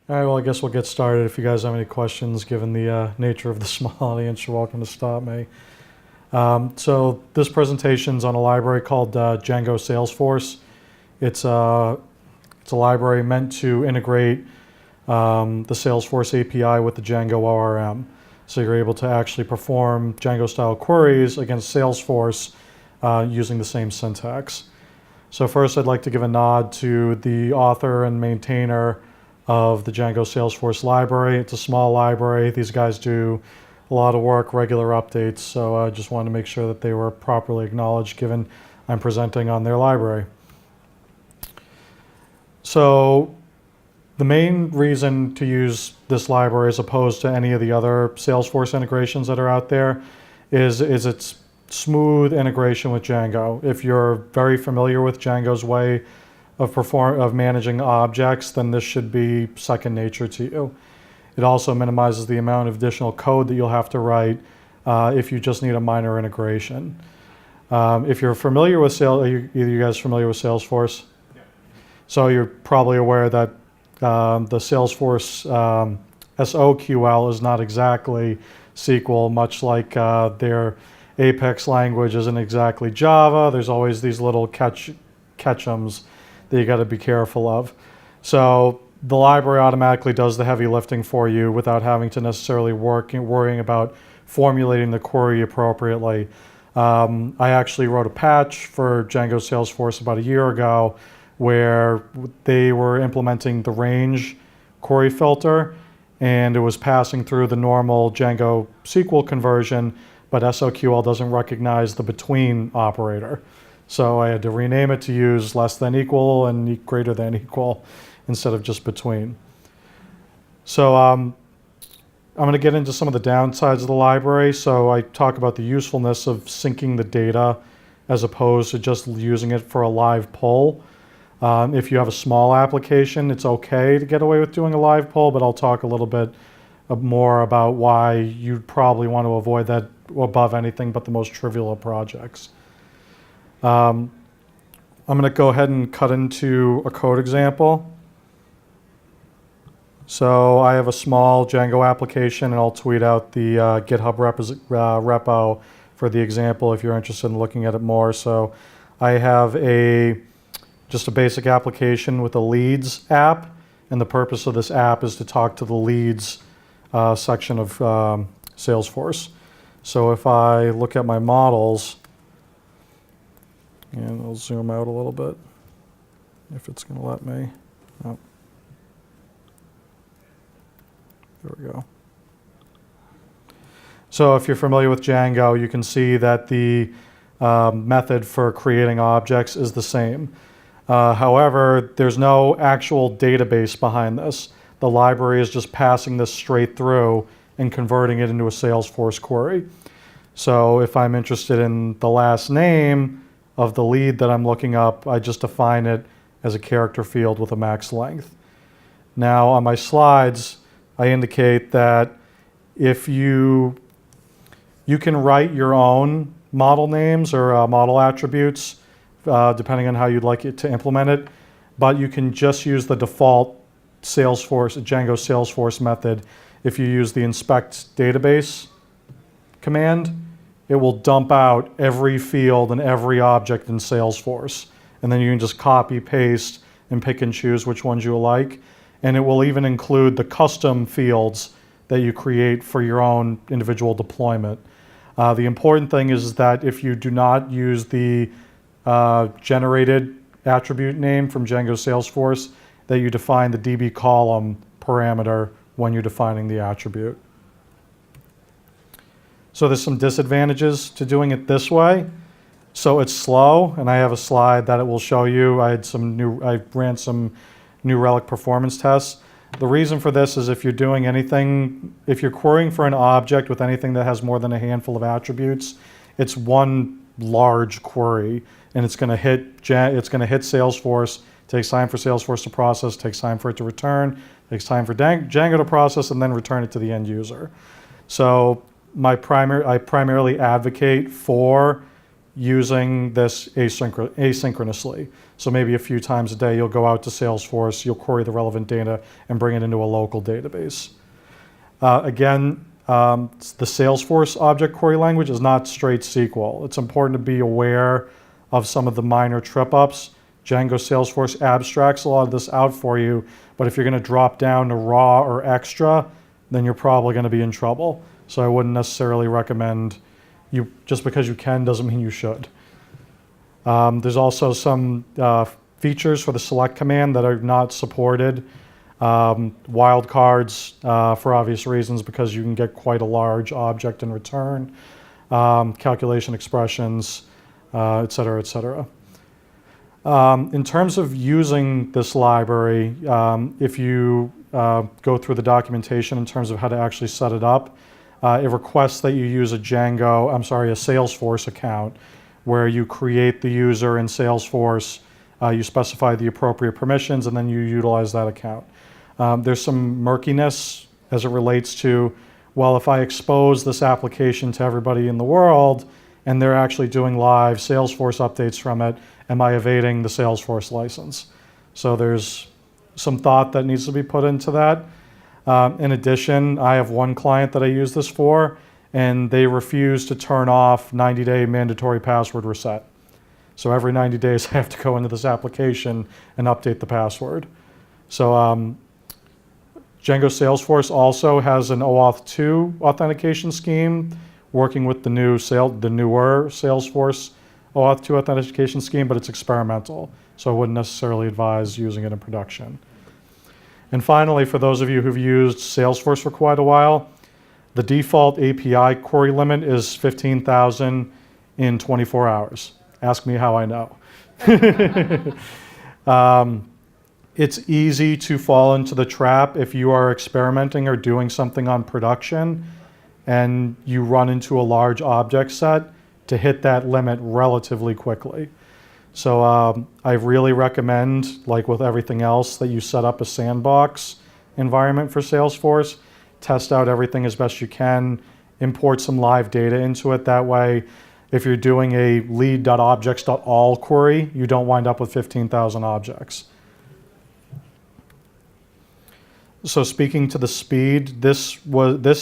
All right, well, I guess we'll get started. If you guys have any questions, given the nature of the small audience, you're welcome to stop me. So this presentation's on a library called Django Salesforce. It's a library meant to integrate the Salesforce API with the Django ORM. So you're able to actually perform Django-style queries against Salesforce using the same syntax. So first, I'd like to give a nod to the author and maintainer of the Django Salesforce library. It's a small library. These guys do a lot of work, regular updates, so I just wanted to make sure that they were properly acknowledged given I'm presenting on their library. So the main reason to use this library as opposed to any of the other Salesforce integrations that are out there is its smooth integration with Django. If you're very familiar with Django's way of managing objects, then this should be second nature to you. It also minimizes the amount of additional code that you'll have to write if you just need a minor integration. If you're familiar with either you guys familiar with Salesforce? Yeah. So you're probably aware that the Salesforce SOQL is not exactly SQL, much like their Apex language isn't exactly Java. There's always these little catch-ums that you got to be careful of. So the library automatically does the heavy lifting for you without having to necessarily worrying about formulating the query appropriately. I actually wrote a patch for Django Salesforce about a year ago where they were implementing the range query filter, and it was passing through the normal Django SQL conversion, but SOQL doesn't recognize the between operator. So I had to rename it to use less than equal and greater than equal instead of just between. So I'm going to get into some of the downsides of the library. So I talk about the usefulness of syncing the data as opposed to just using it for a live poll. If you have a small application, it's okay to get away with doing a live poll, but I'll talk a little bit more about why you'd probably want to avoid that above anything but the most trivial of projects. I'm going to go ahead and cut into a code example. So I have a small Django application, and I'll tweet out the GitHub repo for the example if you're interested in looking at it more. So I have just a basic application with a leads app, and the purpose of this app is to talk to the leads section of Salesforce. So if I look at my models, and I'll zoom out a little bit if it's going to let me. Oh. There we go. So if you're familiar with Django, you can see that the method for creating objects is the same. However, there's no actual database behind this. The library is just passing this straight through and converting it into a Salesforce query. So if I'm interested in the last name of the lead that I'm looking up, I just define it as a character field with a max length. Now on my slides, I indicate that if you can write your own model names or model attributes, depending on how you'd like it to implement it, but you can just use the default Django Salesforce method. If you use the inspect database command, it will dump out every field and every object in Salesforce. And then you can just copy, paste, and pick and choose which ones you like. And it will even include the custom fields that you create for your own individual deployment. The important thing is that if you do not use the generated attribute name from Django Salesforce, that you define the DB column parameter when you're defining the attribute. So there's some disadvantages to doing it this way. So it's slow, and I have a slide that it will show you. I ran some New Relic performance tests. The reason for this is if you're doing anything, if you're querying for an object with anything that has more than a handful of attributes, it's one large query, and it's going to hit Salesforce. It takes time for Salesforce to process, takes time for it to return, takes time for Django to process, and then return it to the end user. So I primarily advocate for using this asynchronously. So maybe a few times a day you'll go out to Salesforce, you'll query the relevant data and bring it into a local database. Again, the Salesforce object query language is not straight SQL. It's important to be aware of some of the minor trip-ups. Django Salesforce abstracts a lot of this out for you, but if you're going to drop down to raw or extra, then you're probably going to be in trouble. So I wouldn't necessarily recommend you, just because you can doesn't mean you should. There's also some features for the select command that are not supported. Wildcards for obvious reasons, because you can get quite a large object in return. Calculation expressions, et cetera, et cetera. In terms of using this library, if you go through the documentation in terms of how to actually set it up, it requests that you use a Salesforce account where you create the user in Salesforce, you specify the appropriate permissions, and then you utilize that account. There's some murkiness as it relates to, well, if I expose this application to everybody in the world and they're actually doing live Salesforce updates from it, am I evading the Salesforce license? So there's some thought that needs to be put into that. In addition, I have one client that I use this for, and they refuse to turn off 90-day mandatory password reset. So every 90 days I have to go into this application and update the password. So Django Salesforce also has an OAuth 2 authentication scheme, working with the newer Salesforce OAuth 2 authentication scheme, but it's experimental, so I wouldn't necessarily advise using it in production. And finally, for those of you who've used Salesforce for quite a while, the default API query limit is 15,000 in 24 hours. Ask me how I know. It's easy to fall into the trap if you are experimenting or doing something on production and you run into a large object set to hit that limit relatively quickly. So I really recommend, like with everything else, that you set up a sandbox environment for Salesforce, test out everything as best you can, import some live data into it. That way, if you're doing a lead.objects.all query, you don't wind up with 15,000 objects. So speaking to the speed, this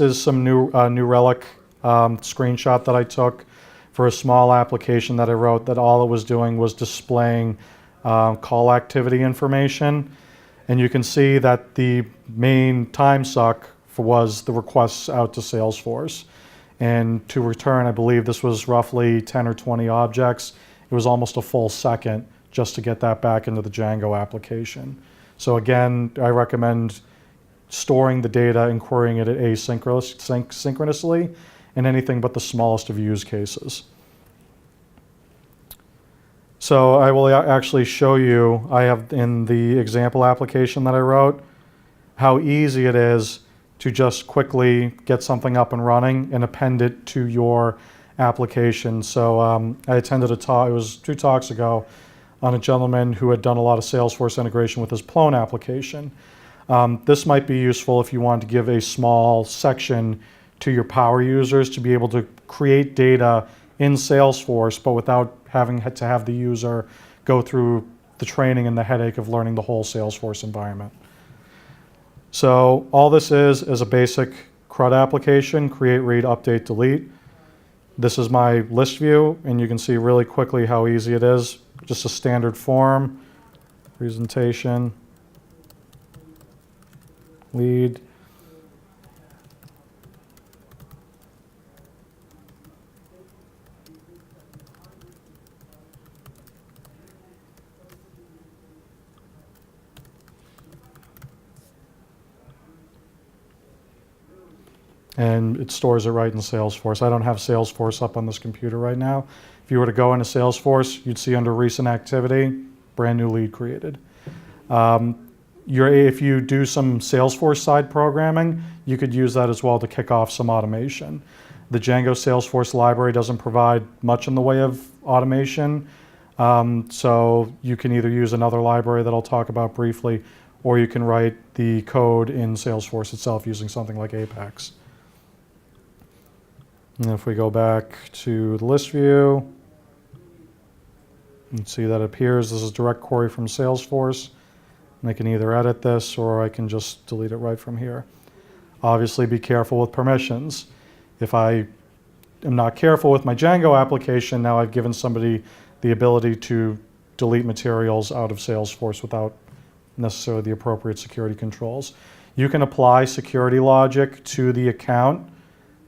is some New Relic screenshot that I took for a small application that I wrote that all it was doing was displaying call activity information. And you can see that the main time suck was the requests out to Salesforce. And to return, I believe this was roughly 10 or 20 objects. It was almost a full second just to get that back into the Django application. So again, I recommend storing the data and querying it asynchronously in anything but the smallest of use cases. So I will actually show you, I have in the example application that I wrote, how easy it is to just quickly get something up and running and append it to your application. So I attended a talk, it was 2 talks ago, on a gentleman who had done a lot of Salesforce integration with his Plone application. This might be useful if you want to give a small section to your power users to be able to create data in Salesforce, but without having to have the user go through the training and the headache of learning the whole Salesforce environment. So all this is a basic CRUD application, create, read, update, delete. This is my list view, and you can see really quickly how easy it is. Just a standard form, presentation, lead. And it stores it right in Salesforce. I don't have Salesforce up on this computer right now. If you were to go into Salesforce, you'd see under recent activity, brand new lead created. If you do some Salesforce side programming, you could use that as well to kick off some automation. The Django Salesforce library doesn't provide much in the way of automation, so you can either use another library that I'll talk about briefly, or you can write the code in Salesforce itself using something like Apex. And if we go back to the list view, You can see that it appears this is direct query from Salesforce. And I can either edit this or I can just delete it right from here. Obviously, be careful with permissions. If I am not careful with my Django application, now I've given somebody the ability to delete materials out of Salesforce without necessarily the appropriate security controls. You can apply security logic to the account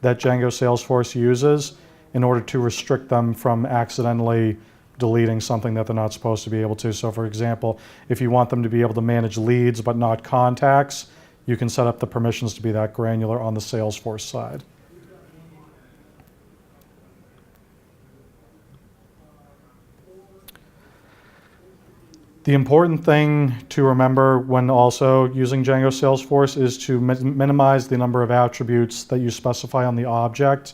that Django Salesforce uses in order to restrict them from accidentally deleting something that they're not supposed to be able to. So for example, if you want them to be able to manage leads but not contacts, you can set up the permissions to be that granular on the Salesforce side. The important thing to remember when also using Django Salesforce is to minimize the number of attributes that you specify on the object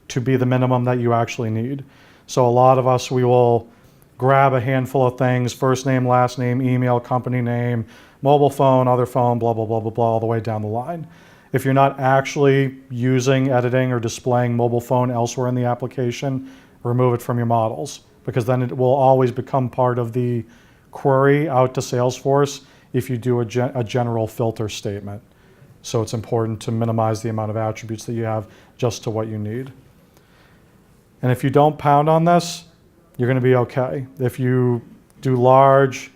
to be the minimum that you actually need. So a lot of us, we will grab a handful of things, first name, last name, email, company name, mobile phone, other phone, blah, blah, blah, blah, blah, all the way down the line. If you're not actually using, editing, or displaying mobile phone elsewhere in the application, remove it from your models, because then it will always become part of the query out to Salesforce if you do a general filter statement. So it's important to minimize the amount of attributes that you have just to what you need. And if you don't pound on this, you're going to be okay. If you do large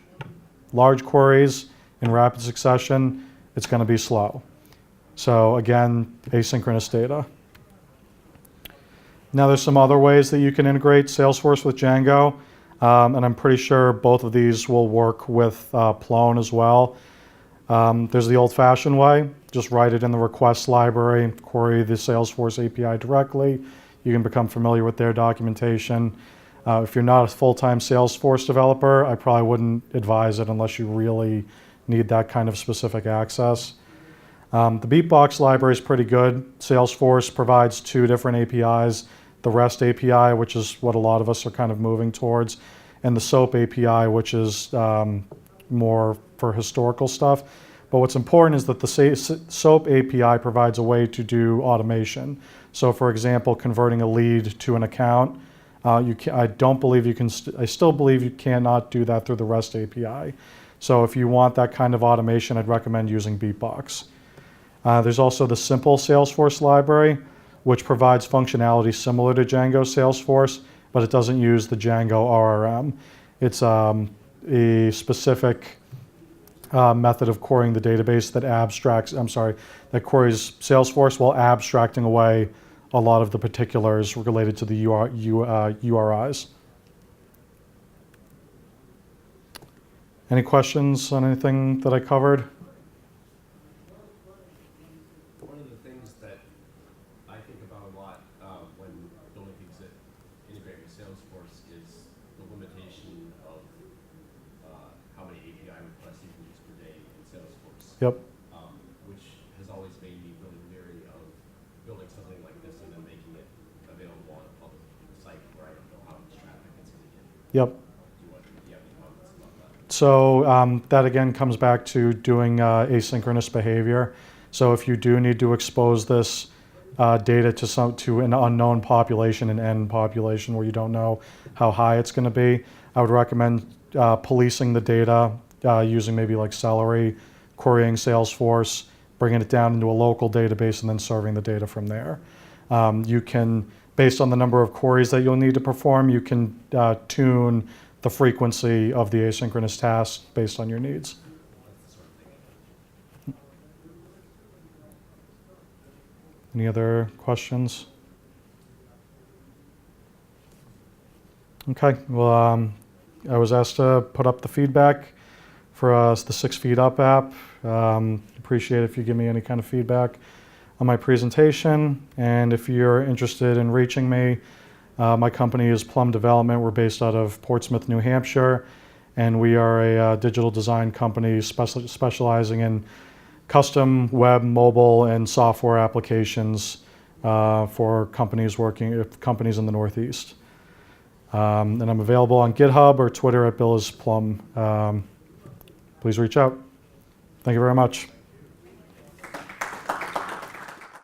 queries in rapid succession, it's going to be slow. So again, asynchronous data. Now there's some other ways that you can integrate Salesforce with Django. And I'm pretty sure both of these will work with Plone as well. There's the old-fashioned way. Just write it in the request library, query the Salesforce API directly. You can become familiar with their documentation. If you're not a full-time Salesforce developer, I probably wouldn't advise it unless you really need that kind of specific access. The Beatbox library is pretty good. Salesforce provides two different APIs. The REST API, which is what a lot of us are kind of moving towards, and the SOAP API, which is more for historical stuff. But what's important is that the SOAP API provides a way to do automation. So for example, converting a lead to an account, I still believe you cannot do that through the REST API. So if you want that kind of automation, I'd recommend using Beatbox. There's also the Simple Salesforce library, which provides functionality similar to Django Salesforce, but it doesn't use the Django RRM. It's a specific method of querying the database that queries Salesforce while abstracting away a lot of the particulars related to the URIs. Any questions on anything that I covered? One of the things that I think about a lot when building things that integrate with Salesforce is the limitation of how many API requests you can use per day in Salesforce. Yep. Which has always made me really leery of building something like this and then making it available on a public site where I don't know how much traffic it's going to get. Yep. Do you have any comments about that? So that again comes back to doing asynchronous behavior. So if you do need to expose this data to an unknown population, an N population where you don't know how high it's going to be, I would recommend policing the data using maybe like Celery, querying Salesforce, bringing it down into a local database, and then serving the data from there. You can, based on the number of queries that you'll need to perform, you can tune the frequency of the asynchronous tasks based on your needs. Any other questions? Okay, well, I was asked to put up the feedback for the 6 Feet Up app. Appreciate if you give me any kind of feedback on my presentation. And if you're interested in reaching me, my company is Plum Development. We're based out of Portsmouth, New Hampshire, and we are a digital design company specializing in custom web, mobile, and software applications for companies in the Northeast. And I'm available on GitHub or Twitter at BillIsPlum. Please reach out. Thank you very much.